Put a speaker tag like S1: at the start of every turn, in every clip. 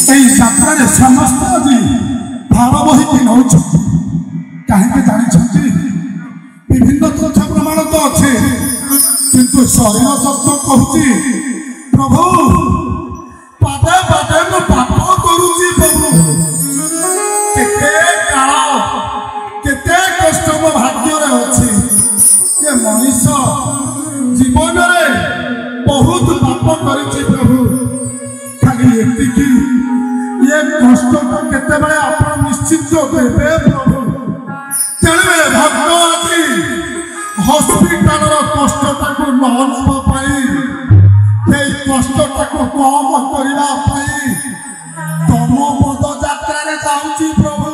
S1: यात्रा समस्त आज भाव बहिकी नौ कहीं जानी विभिन्न तथ्य प्रमाण तो अच्छे किंतु शरीर तत्व कहूँ प्रभु पादे पादे मु पाप करुची प्रभु केते काल केते कष्ट मो भाग्य रे अछि ये मनुष्य जीवन रे बहुत पाप करिछि प्रभु खाली एतिकी ये कष्ट को केते बळे आपण निश्चित देबे प्रभु तेरे भक्त अछि हॉस्पिटल रो कष्ट ताको नहनबा पाई এই কষ্টটাকে কম করিবা পাই তম পদ যাত্রারে যাউছি প্রভু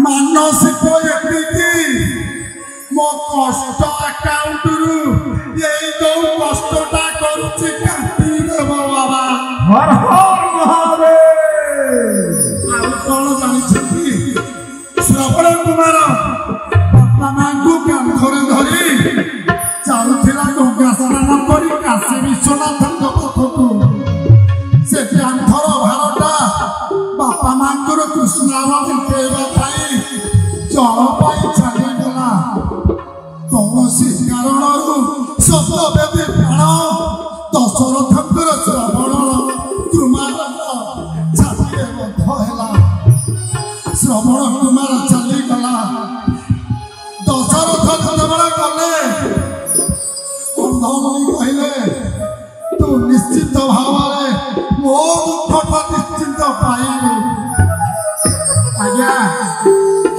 S1: মানসিক এতিকি মো কষ্ট অ্যাকাউন্টরু এই যে কষ্টটা করুছি কাটি দেব বাবা হর হর মহাদেব আর কোন জানিছি কি শ্রবণ কুমার বাপা মাঙ্গু কাঁধরে ধরি চালুছিলা গঙ্গা স্নান করি কাশী বিশ্বনাথଙ୍କ ପାଖକୁ ସେ କାନ୍ଥର ଭାରଟା ବାପା ମାଙ୍କର କୃଷ୍ଣାର ଉଠେଇବା ପାଇଁ ଜଳ ପାଇଁ ଚାଲିଗଲା କୌଣସି କାରଣରୁ ସତବେଦୀ ପ୍ରାଣ ଦଶରଥଙ୍କର ଶ୍ରବଣର କୁମାରଙ୍କ ଛାତିରେ ବଦ୍ଧ ହେଲା ଶ୍ରବଣ କୁମାର ଚାଲିଗଲା ଦଶରଥ ଯେତେବେଳେ ଗଲେ कहले तू निश्चित भाव मो दुख निश्चित पाइबू आज्ञा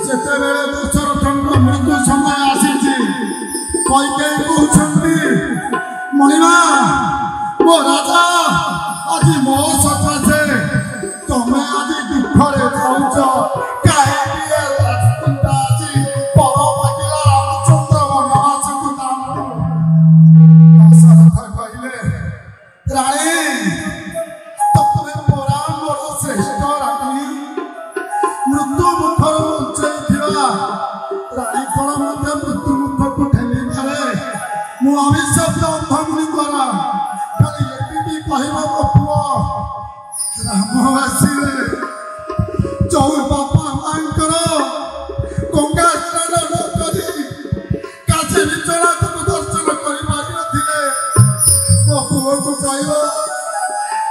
S1: जिते बेले दशरथଙ୍କ मृत्यु समय आसी कहते मणिमा मो राजा आज मो सकाशे तमें आज दुखरे जाऊच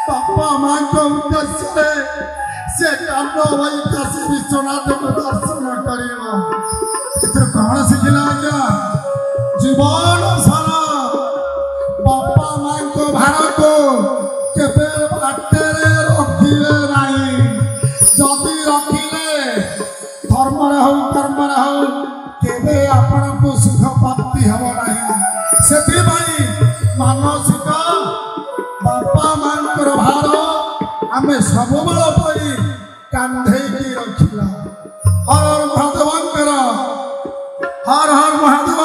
S1: बापा मां को उद्देश्य से कांड भाई काशी विश्वनाथ को दर्शन करियो इतर कौन सिखला आज्ञा जीवन सारा बापा मां को भार को केबे बाटेरे रखिले नाही जदी रखिले धर्म रे हो कर्म रे हो केबे आपण को सुख प्राप्ति हबो नाही सेति भाई मानसिक बापा मांकर भार आम सब बल कांधे रखिला हर हर महादेव हर हर महादेव।